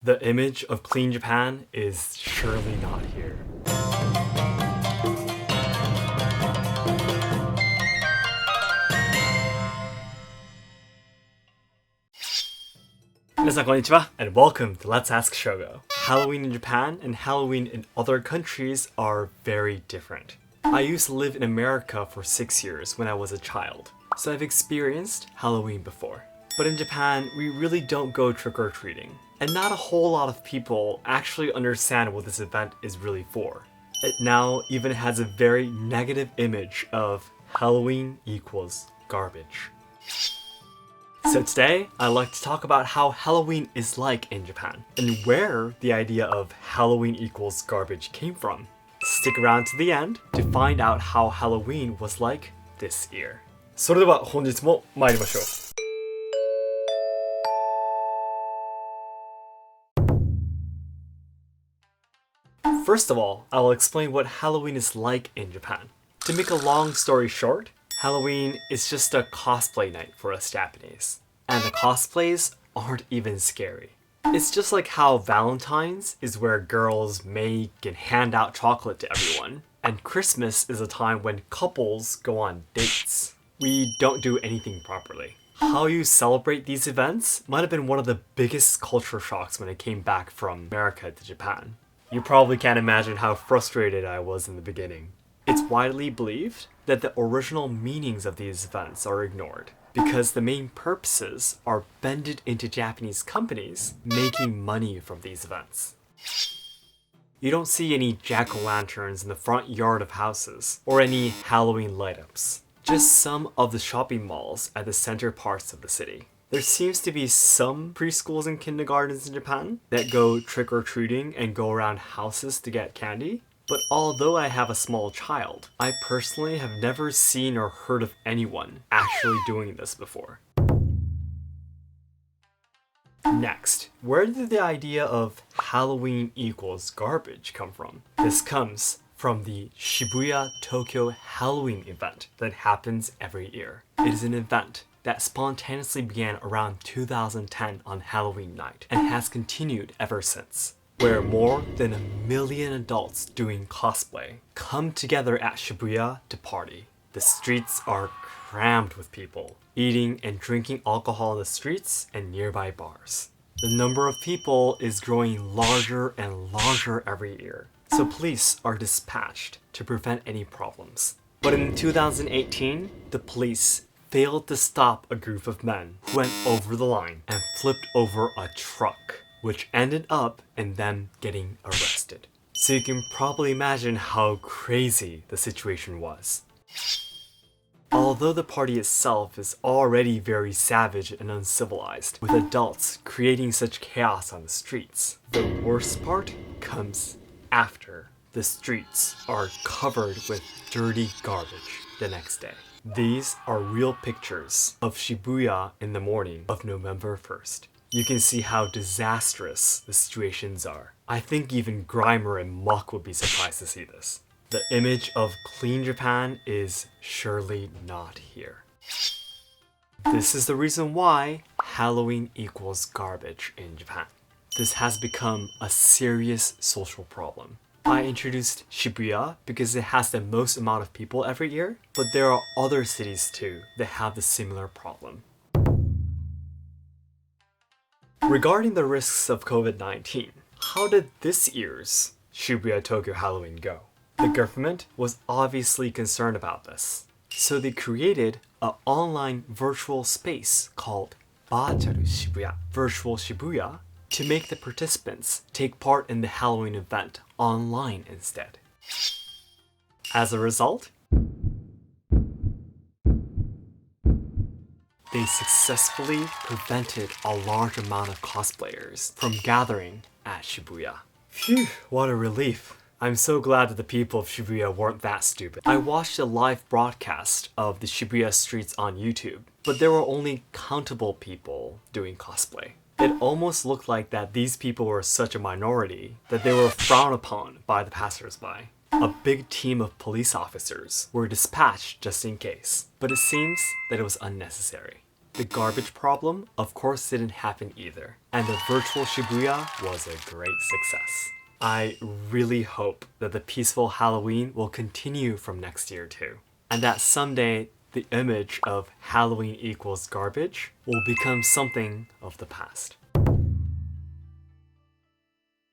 The image of clean Japan is surely not here. 皆さんこんにちは and welcome to Let's Ask Shogo. Halloween in Japan and Halloween in other countries are very different. I used to live in America for 6 years when I was a child, so I've experienced Halloween before. But in Japan, we really don't go trick-or-treating, and not a whole lot of people actually understand what this event is really for. It now even has a very negative image of Halloween equals garbage. So today, I'd like to talk about how Halloween is like in Japan, and where the idea of Halloween equals garbage came from. Stick around to the end to find out how Halloween was like this year. それでは本日も参りましょう。First of all, I will explain what Halloween is like in Japan. To make a long story short, Halloween is just a cosplay night for us Japanese. And the cosplays aren't even scary. It's just like how Valentine's is where girls make and hand out chocolate to everyone, and Christmas is a time when couples go on dates. We don't do anything properly. How you celebrate these events might have been one of the biggest culture shocks when I came back from America to Japan. You probably can't imagine how frustrated I was in the beginning. It's widely believed that the original meanings of these events are ignored because the main purposes are bended into Japanese companies making money from these events. You don't see any jack-o'-lanterns in the front yard of houses or any Halloween light-ups, just some of the shopping malls at the center parts of the city. There seems to be some preschools and kindergartens in Japan that go trick-or-treating and go around houses to get candy. But although I have a small child, I personally have never seen or heard of anyone actually doing this before. Next, where did the idea of Halloween equals garbage come from? This comes from the Shibuya Tokyo Halloween event that happens every year. It is an event that spontaneously began around 2010 on Halloween night and has continued ever since, where more than 1 million adults doing cosplay come together at Shibuya to party. The streets are crammed with people, eating and drinking alcohol in the streets and nearby bars. The number of people is growing larger and larger every year, so police are dispatched to prevent any problems. But in 2018, the police failed to stop a group of men who went over the line and flipped over a truck, which ended up in them getting arrested. So you can probably imagine how crazy the situation was. Although the party itself is already very savage and uncivilized, with adults creating such chaos on the streets, the worst part comes after. The streets are covered with dirty garbage the next day. These are real pictures of Shibuya in the morning of November 1st. You can see how disastrous the situations are. I think even Grimer and Muck would be surprised to see this. The image of clean Japan is surely not here. This is the reason why Halloween equals garbage in Japan. This has become a serious social problem. I introduced Shibuya because it has the most amount of people every year, but there are other cities too that have the similar problem. Regarding the risks of COVID-19, how did this year's Shibuya Tokyo Halloween go? The government was obviously concerned about this, so they created an online virtual space called Virtual Shibuya, Virtual Shibuya, to make the participants take part in the Halloween event online instead. As a result, they successfully prevented a large amount of cosplayers from gathering at Shibuya. Phew, what a relief. I'm so glad that the people of Shibuya weren't that stupid. I watched a live broadcast of the Shibuya streets on YouTube, but there were only countable people doing cosplay. It almost looked like that these people were such a minority that they were frowned upon by the passersby. A big team of police officers were dispatched just in case, but it seems that it was unnecessary. The garbage problem, of course, didn't happen either. and the virtual Shibuya was a great success. I really hope that the peaceful Halloween will continue from next year too, and that someday the image of Halloween equals garbage will become something of the past.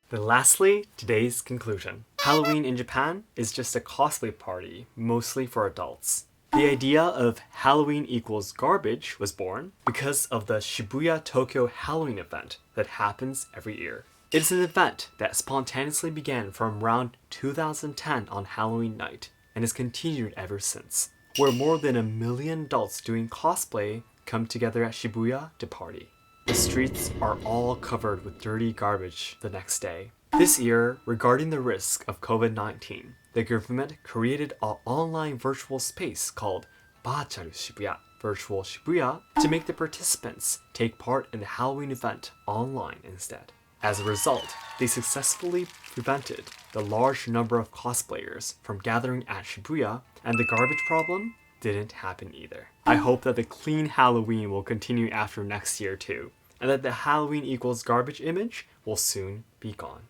Then lastly, today's conclusion. Halloween in Japan is just a cosplay party, mostly for adults. The idea of Halloween equals garbage was born because of the Shibuya Tokyo Halloween event that happens every year. It is an event that spontaneously began from around 2010 on Halloween night and has continued ever since, where more than 1 million adults doing cosplay come together at Shibuya to party. The streets are all covered with dirty garbage the next day. This year, regarding the risk of COVID-19, the government created an online virtual space called Virtual Shibuya, Virtual Shibuya, to make the participants take part in the Halloween event online instead. As a result, they successfully prevented the large number of cosplayers from gathering at Shibuya, and the garbage problem didn't happen either. I hope that the clean Halloween will continue after next year too, and that the Halloween equals garbage image will soon be gone.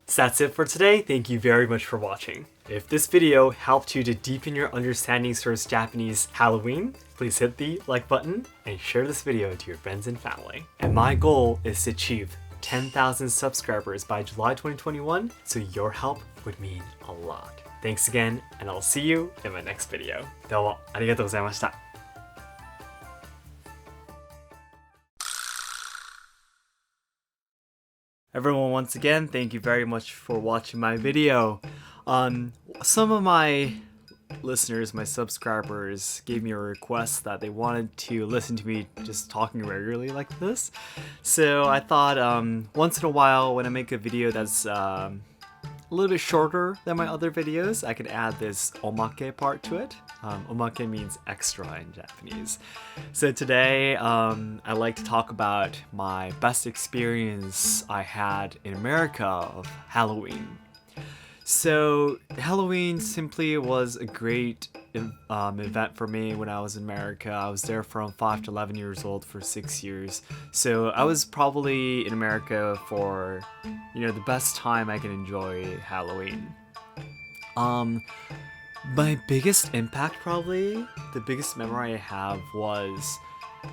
So that's it for today. Thank you very much for watching. If this video helped you to deepen your understanding towards Japanese Halloween, please hit the like button and share this video to your friends and family. And my goal is to achieve 10,000 subscribers by July 2021, so your help would mean a lot. Thanks again, and I'll see you in my next video. どうもありがとうございました。Everyone, once again, thank you very much for watching my video. Some of my listeners, my subscribers, gave me a request that they wanted to listen to me just talking regularly like this. So I thought once in a while when I make a video that's a little bit shorter than my other videos, I could add this omake part to it. Omake means extra in Japanese. So today, I'd like to talk about my best experience I had in America of Halloween. So Halloween simply was a great event for me when I was in America. I was there from 5 to 11 years old for 6 years. So I was probably in America for, the best time I can enjoy Halloween. My biggest impact, probably, the biggest memory I have was,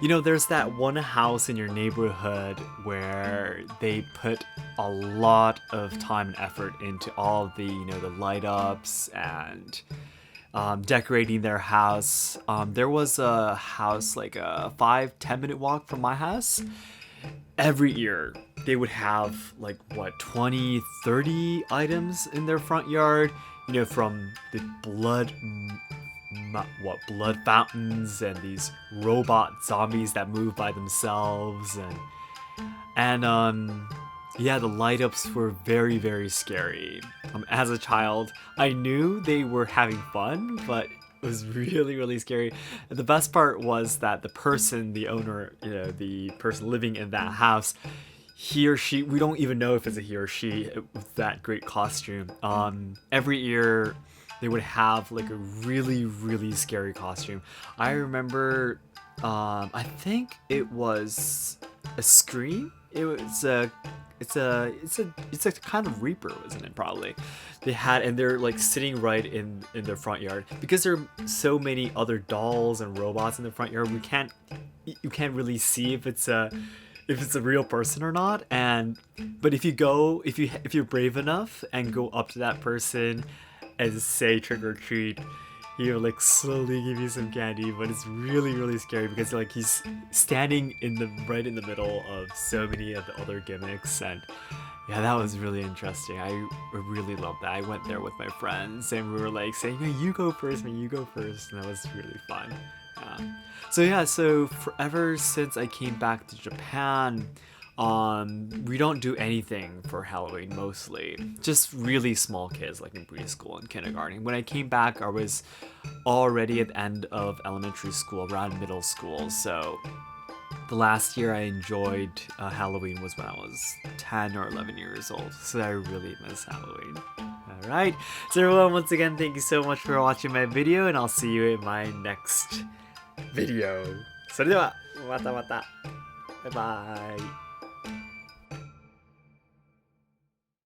there's that one house in your neighborhood where they put a lot of time and effort into all the, the light ups and decorating their house. There was a house like a 5-10 minute walk from my house. Every year they would have 20-30 items in their front yard, from the blood fountains and these robot zombies that move by themselves, and the light ups were very, very scary. As a child, I knew they were having fun, but it was really, really scary. And the best part was that the person, the owner, the person living in that house, he or she, we don't even know if it's a he or she with that great costume. Every year they would have a really, really scary costume. I remember, I think it was a Scream. It's a kind of Reaper, wasn't it? Probably. And they're sitting right in their front yard, because there are so many other dolls and robots in the front yard. You can't really see if it's a real person or not. But if you're brave enough and go up to that person and say trick or treat, he'll slowly give you some candy. But it's really, really scary because he's standing right in the middle of so many of the other gimmicks. And yeah, that was really interesting. I really loved that. I went there with my friends and we were saying, "Hey, you go first, man, you go first," and that was really fun. So forever since I came back to Japan, we don't do anything for Halloween, mostly. Just really small kids, in preschool and kindergarten. When I came back, I was already at the end of elementary school, around middle school. So the last year I enjoyed Halloween was when I was 10 or 11 years old. So I really miss Halloween. Alright, so everyone, once again, thank you so much for watching my video, and I'll see you in my next video. それではまたまた。Bye bye.